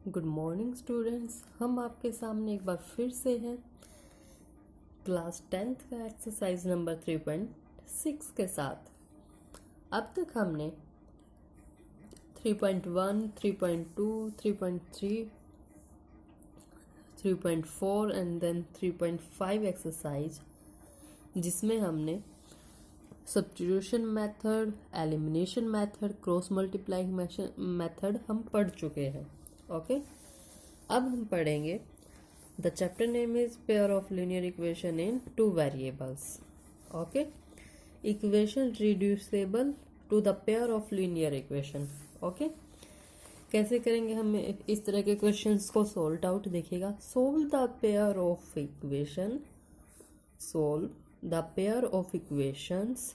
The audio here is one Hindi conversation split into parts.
Good morning students. हम आपके सामने एक बार फिर से हैं क्लास 10th का एक्सरसाइज नंबर 3.6 के साथ। अब तक हमने 3.1, 3.2, 3.3, 3.4 एंड देन 3.5 एक्सरसाइज, जिसमें हमने substitution method, elimination method, cross multiplying method हम पढ़ चुके हैं। ओके, अब हम पढ़ेंगे the chapter name is pair of linear equation in two variables. Okay, equation reducible to the pair of linear equation. Okay, कैसे करेंगे हम इस तरह के क्वेश्चंस को सॉल्व आउट? देखिएगा, solve the pair of equation, solve the pair of equations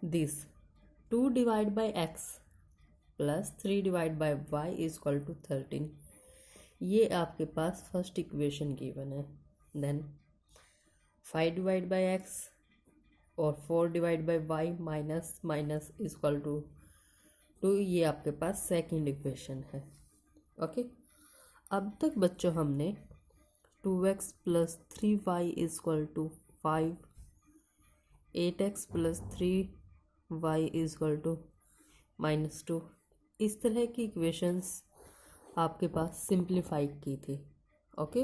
this 2 divided by x plus 3 divided by y is equal to 13। ये आपके पास फर्स्ट इक्वेशन गिवन है। देन 5 डिवाइड बाई x और 4 divide by y minus minus is equal to 2, ये आपके पास सेकंड इक्वेशन है। ओके, अब तक बच्चों हमने 2x plus 3y is equal to 5, 8x plus 3y is equal to -2, इस तरह की इक्वेशंस आपके पास सिंप्लीफाई की थी। ओके,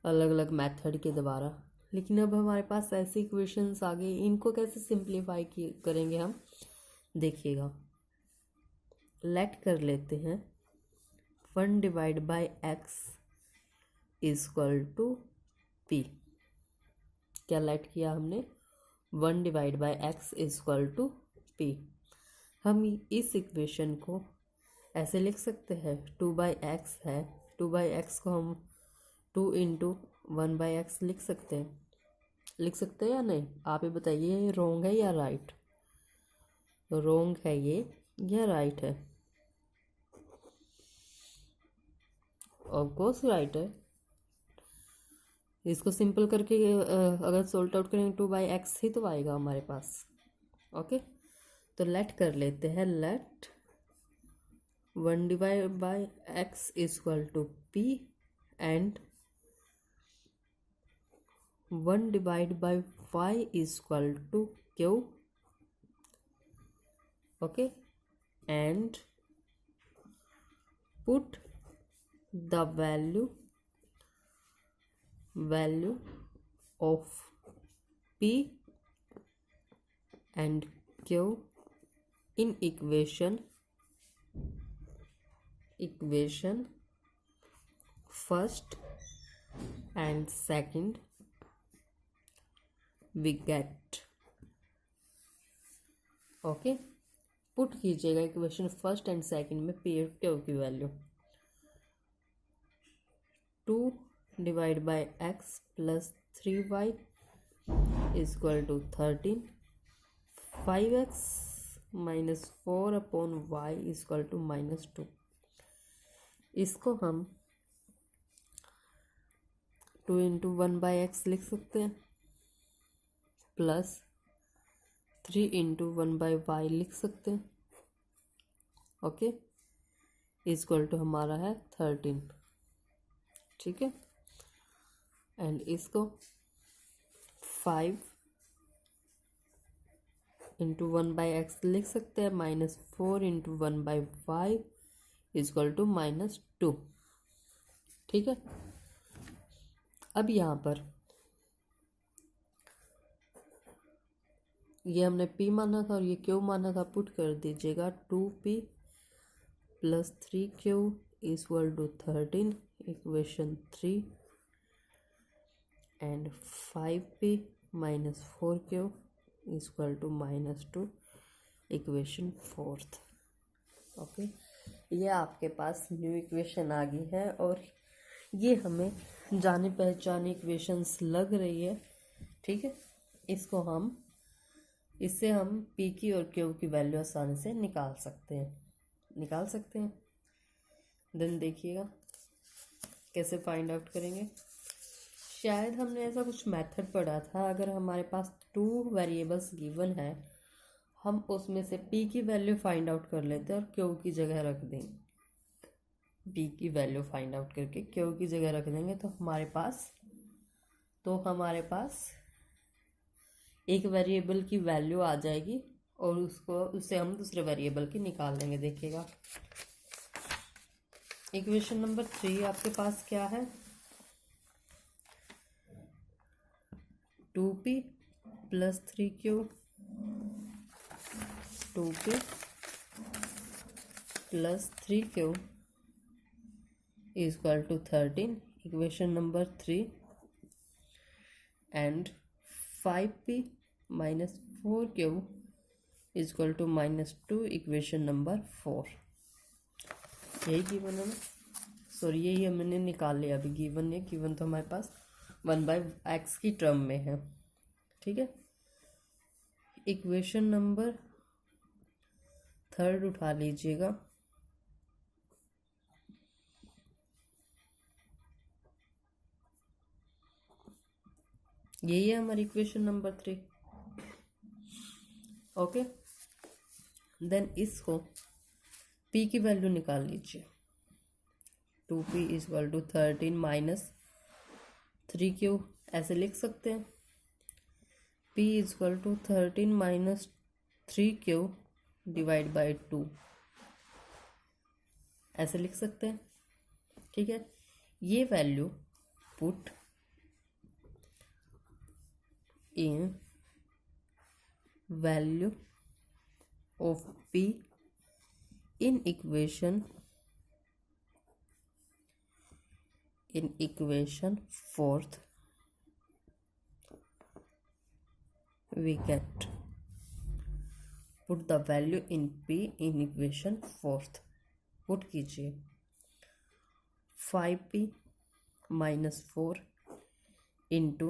अलग अलग मेथड के द्वारा। लेकिन अब हमारे पास ऐसी इक्वेशंस आ गई, इनको कैसे सिंप्लीफाई करेंगे हम? देखिएगा, लेट कर लेते हैं 1 divide by x is equal to p। क्या लेट किया हमने? 1 divide by X is equal to P. हम इस इक्वेशन को ऐसे लिख सकते हैं, 2 बाई एक्स है, 2 बाई एक्स को हम 2 इंटू 1 बाई एक्स लिख सकते हैं। लिख सकते हैं या नहीं? आप ही बताइए, ये रॉन्ग है या राइट? रॉन्ग है ये या राइट है? ऑफ कोर्स राइट है। इसको सिंपल करके अगर सोल्ट आउट करेंगे 2 बाई एक्स ही तो आएगा हमारे पास। ओके, तो लेट कर लेते हैं, let 1 divide by X is equal to P and 1 divide by Y is equal to Q. Okay, and put the value of p and q in equation first and second we get। Okay, put कीजिएगा इक्वेशन फर्स्ट एंड सेकंड में पी और क्यू की value. 2 divide by X plus 3y is equal to 13, 5x minus 4 upon y is equal to -2। इसको हम 2 इंटू 1 बाई एक्स लिख सकते हैं, प्लस 3 इंटू 1 बाई वाई लिख सकते हैं। ओके, इज इक्वल टू हमारा है 13। ठीक है, एंड इसको 5 इंटू 1 बाई एक्स लिख सकते हैं, -4 into 1 by Y is equal to -2। ठीक है, अब यहाँ पर ये हमने p माना था और ये q माना था, पुट कर दीजिएगा। 2p plus 3q is equal to 13, equation 3, and 5p minus 4q is equal to -2, equation 4th। Okay, ये आपके पास न्यू इक्वेशन आ गई है और ये हमें जाने पहचाने इक्वेशंस लग रही है। ठीक है, इससे हम p की और q की वैल्यू आसानी से निकाल सकते हैं। देन देखिएगा कैसे फाइंड आउट करेंगे। शायद हमने ऐसा कुछ मेथड पढ़ा था, अगर हमारे पास 2 वेरिएबल्स गिवन है, हम उसमें से p की वैल्यू फाइंड आउट कर लेते हैं और q की जगह रख दें। पी की वैल्यू फाइंड आउट करके क्यू की जगह रख देंगे तो हमारे पास एक वेरिएबल की वैल्यू आ जाएगी और उससे हम दूसरे वेरिएबल की निकाल लेंगे। देखिएगा इक्वेशन नंबर 3 आपके पास क्या है, 2p plus 3q, 2p plus 3q is equal to 13, equation number 3, and 5p minus 4q is equal to minus 2, equation number 4। यही गिवन है ना, सॉरी यही हमने निकाल लिया अभी। गिवन है, गिवन तो हमारे पास 1/x की टर्म में है, ठीक है। इक्वेशन नंबर 3 उठा लीजिएगा, यही है हमारी इक्वेशन नंबर 3। ओके, देन इसको p की वैल्यू निकाल लीजिए। 2p is equal to 13 minus 3q, ऐसे लिख सकते हैं। p is equal to 13 minus 3q divide by 2, ऐसे लिख सकते हैं, ठीक है। ये value put in value of p in equation 4th, we can put the value in p in equation 4th। Put कीजिए 5p माइनस 4 इंटू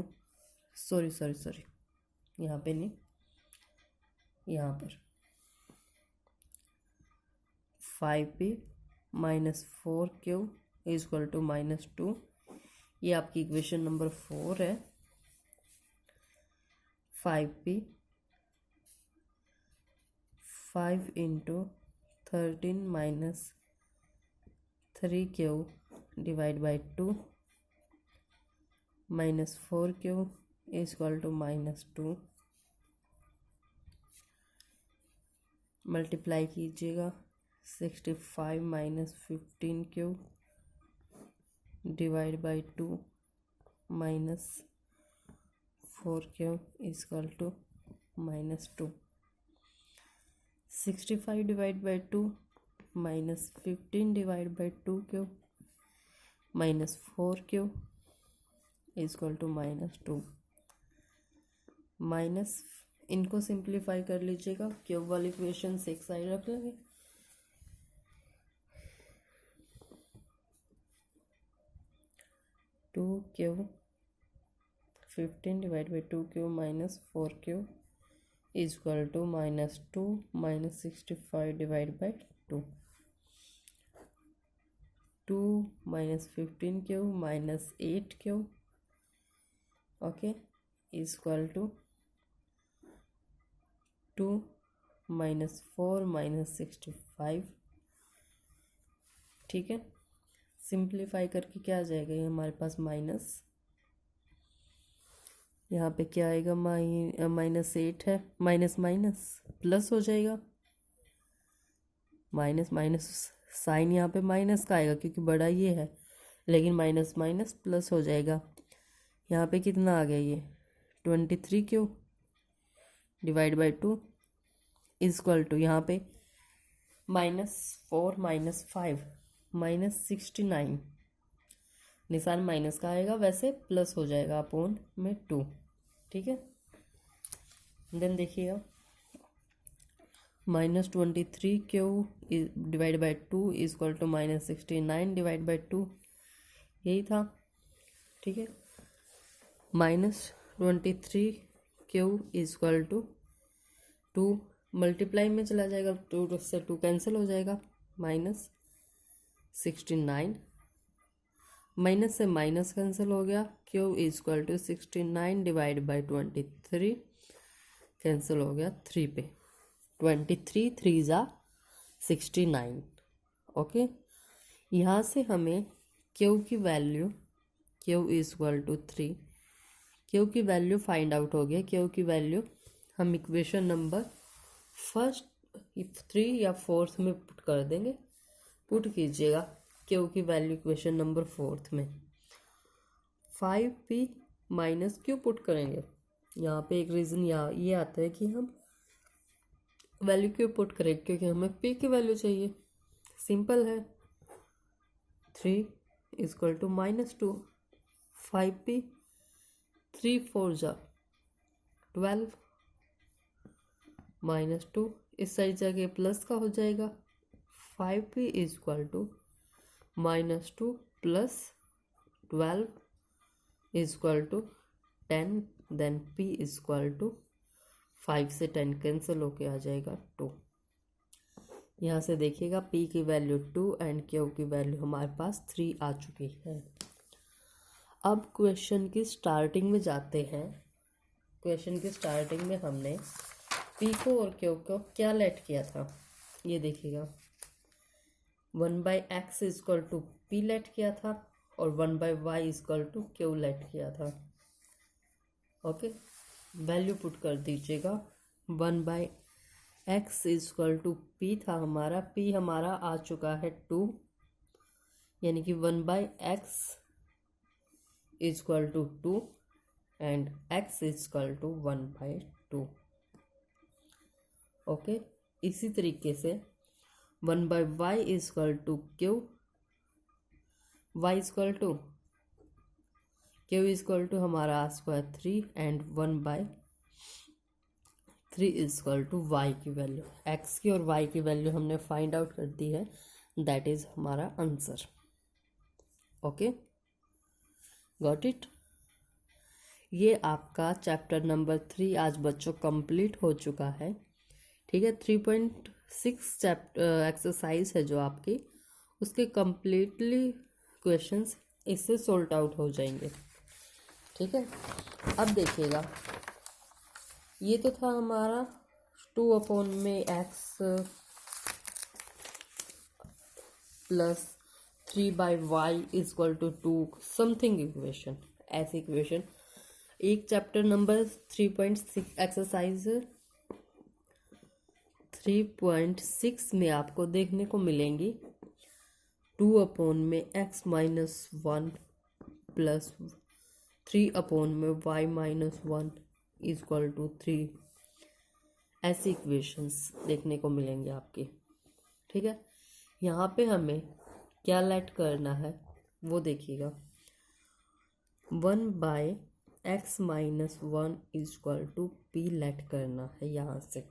सॉरी यहाँ पे नहीं, यहाँ पर 5p minus 4q is equal to minus 2। ये आपकी इक्वेशन नंबर 4 है। 5p 5 into 13 minus 3q divide by 2 minus 4q is equal to minus 2। Multiply कीजिएगा 65 minus 15q divide by 2 minus 4q is equal to minus 2। 65 divide by 2 minus 15 divide by 2q minus 4q is equal to minus 2। Minus इनको सिंप्लीफाई कर लीजिएगा, क्यूब वाली इक्वेशन एक साइड रख लेंगे। Two Q 15 divide by 2q minus 4q is equal to minus 2 minus 65 divide by 2। 2 minus 15q minus 8q, okay, is equal to 2 minus 4 minus 65, ठीक है। सिंप्लीफाई करके क्या आ जाएगा, ये हमारे पास माइनस, यहाँ पे क्या आएगा, माइनस 8 है, माइनस माइनस प्लस हो जाएगा। माइनस माइनस साइन यहाँ पे माइनस का आएगा क्योंकि बड़ा ये है, लेकिन माइनस माइनस प्लस हो जाएगा। यहाँ पे कितना आ गया, ये 23q divide by 2 is equal to, यहाँ पे -4 -5 -69, निशान माइनस का आएगा, वैसे प्लस हो जाएगा अपॉन में 2, ठीक है। देन देखिएगा -23q divide by 2 is equal to -69 divide by 2, यही था, ठीक है। -23q is equal to 2 multiply में चला जाएगा, 2 से 2 कैंसिल हो जाएगा, -69 माइनस से माइनस कैंसिल हो गया, q is equal to 69 divide by 23 cancel हो गया 3 पे, 23 3 ज़ा 69, ओके। यहाँ से हमें क्यू की value Q is equal to 3, Q की वैल्यू फाइंड आउट हो गया। क्यू की वैल्यू हम इक्वेशन नंबर फर्स्ट 3 या 4 में पुट कर देंगे। पुट कीजिएगा क्यू की वैल्यू इक्वेशन नंबर 4 में 5p माइनस क्यू पुट करेंगे। यहाँ पे एक रीज़न ये आता है कि हम वैल्यू क्यों पुट करें, क्योंकि हमें p की वैल्यू चाहिए। सिंपल है, 3 इक्वल टू -2, 5p, 3 4 जा 12 -2 इस साइड जाके प्लस का हो जाएगा। 5p equal to -2 plus 12 equal to 10, then p equal to 5 से 10 कैंसिल होके आ जाएगा 2। यहाँ से देखिएगा p की वैल्यू 2 एंड q की वैल्यू हमारे पास 3 आ चुकी है। अब क्वेश्चन की स्टार्टिंग में जाते हैं। क्वेश्चन की स्टार्टिंग में हमने p को और q को क्या लेट किया था, ये देखिएगा 1/x equal to p late किया था और 1/y equal to q late किया था। ओके, वैल्यू पुट कर दीजिएगा। 1/x इक्वल टू p था हमारा, p हमारा आ चुका है 2, यानी कि 1/x equal to 2 and x equal to 1/2। Okay, इसी तरीके से 1/y equal to q, y equal to q equal to हमारा आ चुका है 3 एंड 1/3 इक्वल टू y की वैल्यू, x की और y की वैल्यू हमने फाइंड आउट कर दी है। दैट इज हमारा आंसर। Okay, got it. ये आपका चैप्टर नंबर 3 आज बच्चों कंप्लीट हो चुका है। ठीक है, 3.6 चैप्टर एक्सरसाइज है जो आपकी, उसके कंप्लीटली क्वेश्चंस इससे सोल्ट आउट हो जाएंगे। ठीक है, अब देखिएगा, ये तो था हमारा 2/x plus 3/y equal to 2 something equation, ऐसी इक्वेशन एक चैप्टर नंबर 3.6 एक्सरसाइज 3.6 में आपको देखने को मिलेंगी। 2/x minus 1 plus 3/y minus 1 equal to 3, ऐसी इक्वेशंस देखने को मिलेंगे आपकी। ठीक है, यहाँ पे हमें क्या लेट करना है वो देखिएगा। 1/x minus 1 equal to p let करना है। यहाँ से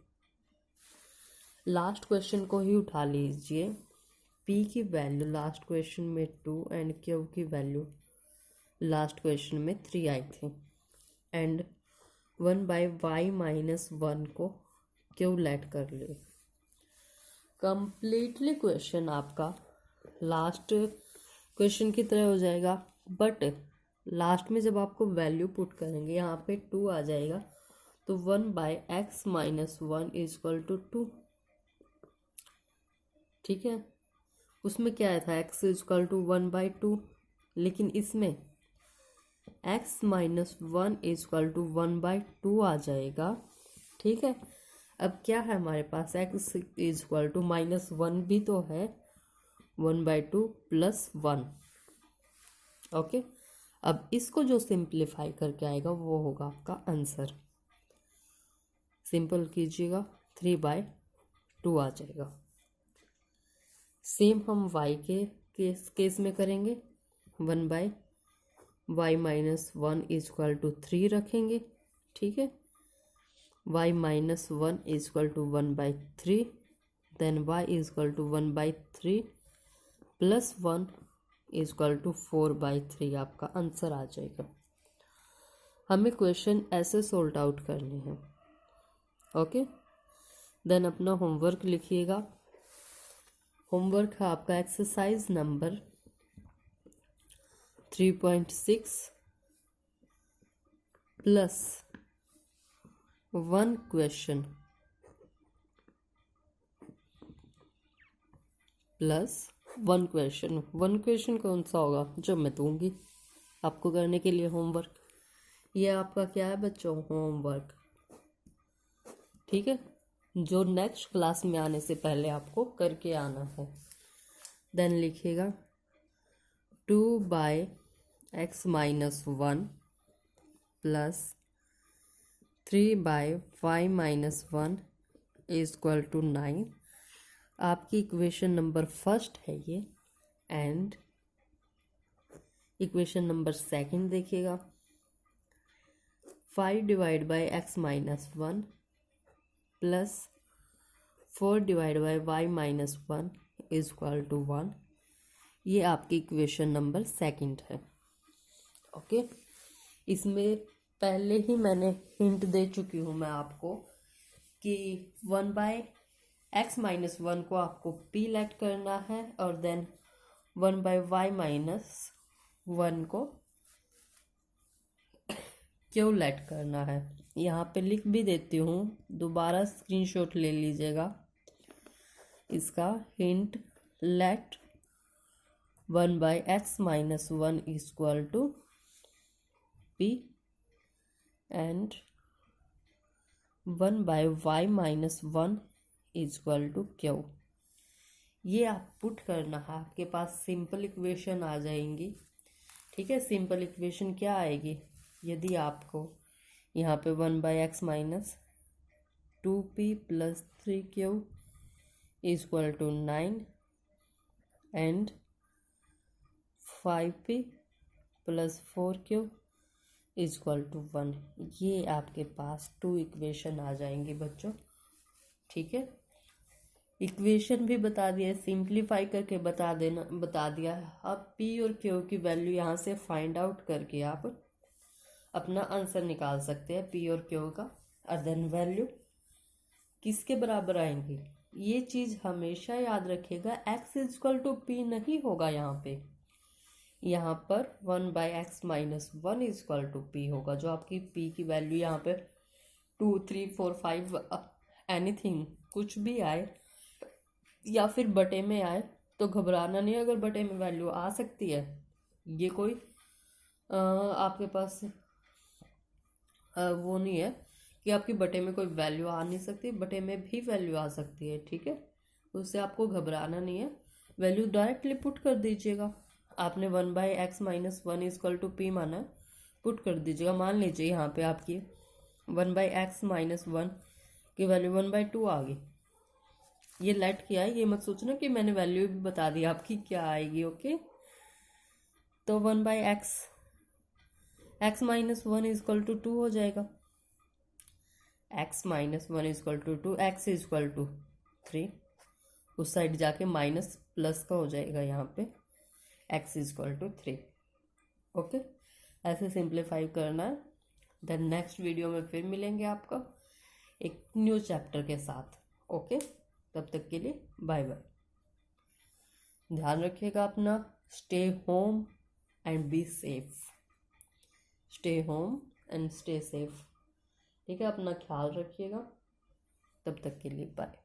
लास्ट क्वेश्चन को ही उठा लीजिए। p की वैल्यू लास्ट क्वेश्चन में 2 एंड q की वैल्यू लास्ट क्वेश्चन में 3 आई थी एंड 1/y माइनस 1 को क्यू लेट कर ले। कंप्लीटली क्वेश्चन आपका लास्ट क्वेश्चन की तरह हो जाएगा, बट लास्ट में जब आपको वैल्यू पुट करेंगे यहाँ पे 2 आ जाएगा, तो 1/x माइनस 1 इक्वल टू 2। ठीक है, उसमें क्या आया था x इक्वल टू 1/2, लेकिन इसमें x माइनस 1 इक्वल टू 1/2 आ जाएगा। ठीक है, अब क्या है हमारे पास x इक्वल टू -1 भी तो है, 1/2 प्लस 1। ओके, अब इसको जो सिंप्लीफाई करके आएगा वो होगा आपका आंसर। सिंपल कीजिएगा, 3/2 आ जाएगा। सेम हम y के केस में करेंगे। 1/y माइनस 1 इक्वल टू 3 रखेंगे। ठीक है, y minus 1 equal to 1/3, then y equal to 1/3 plus 1 equal to 4/3 आपका आंसर आ जाएगा। हमें क्वेश्चन ऐसे सोल्ट आउट करने हैं। ओके, देन अपना होमवर्क लिखिएगा। होमवर्क है आपका exercise number 3.6 plus 1 question plus one question कौन सा होगा? जो मैं दूंगी आपको करने के लिए होमवर्क। ये आपका क्या है बच्चों? होमवर्क। ठीक है, जो नेक्स्ट क्लास में आने से पहले आपको करके आना है। देन लिखिएगा 2/x-1 plus 3/y-1 is equal to 9। आपकी इक्वेशन नंबर फर्स्ट है ये। एंड इक्वेशन नंबर सेकंड देखिएगा 5/x-1 plus 4/y-1 is equal to 1। ये आपकी इक्वेशन नंबर सेकंड है। ओके, इसमें पहले ही मैंने हिंट दे चुकी हूँ मैं आपको कि 1/x-1 को आपको p लेट करना है और देन 1/y-1 को q लेट करना है। यहाँ पे लिख भी देती हूँ, दोबारा स्क्रीनशॉट ले लीजिएगा इसका। Hint, let 1/x-1 is equal to p and 1/y-1 is equal to q। ये आप पुट करना है, आपके पास सिंपल इक्वेशन आ जाएंगी। ठीक है, सिंपल इक्वेशन क्या आएगी? यदि आपको यहाँ पे 1/x- 2p plus 3q is equal to 9 and 5p plus 4q is equal to 1। ये आपके पास 2 इक्वेशन आ जाएंगी बच्चों। ठीक है, इक्वेशन भी बता दिया, सिंप्लीफाई करके बता दिया है। अब p और q की वैल्यू यहाँ से फाइंड आउट करके आप अपना आंसर निकाल सकते हैं p और q का। और देन वैल्यू किसके बराबर आएंगी? ये चीज हमेशा याद रखिएगा, x is equal to p नहीं होगा यहाँ पे। यहाँ पर 1/x-1 is equal to p होगा। जो आपकी p की वैल्यू यहाँ पे 2, 3, 4, 5 एनीथिंग कुछ भी आए या फिर बटे में आए तो घबराना नहीं। अगर बटे में वैल्यू आ सकती है, ये कोई आपके पास वो नहीं है कि आपकी बटे में कोई वैल्यू आ नहीं सकती, बटे में भी वैल्यू आ सकती है। ठीक है, उससे आपको घबराना नहीं है, वैल्यू डायरेक्टली पुट कर दीजिएगा। आपने 1/x-1 इक्वल टू p माना, पुट कर दीजिएगा। मान लीजिए यहाँ पे आपकी 1/x-1 की वैल्यू 1/2 आ गई। ये लेट किया है, ये मत सोचना कि मैंने वैल्यू भी बता दी आपकी क्या आएगी। ओके, तो 1/x-1 इक्वल टू 2 हो जाएगा। x-1 equal to 2, x equal to 3, उस साइड जाके माइनस प्लस का हो जाएगा यहाँ पे, x इक्वल टू 3। ओके, ऐसे सिंप्लीफाई करना है। देन नेक्स्ट वीडियो में फिर मिलेंगे आपका एक न्यू चैप्टर के साथ। ओके, तब तक के लिए बाय बाय। ध्यान रखिएगा अपना। Stay home and be safe. Stay home and stay safe. ठीक है, अपना ख्याल रखिएगा। तब तक के लिए बाय।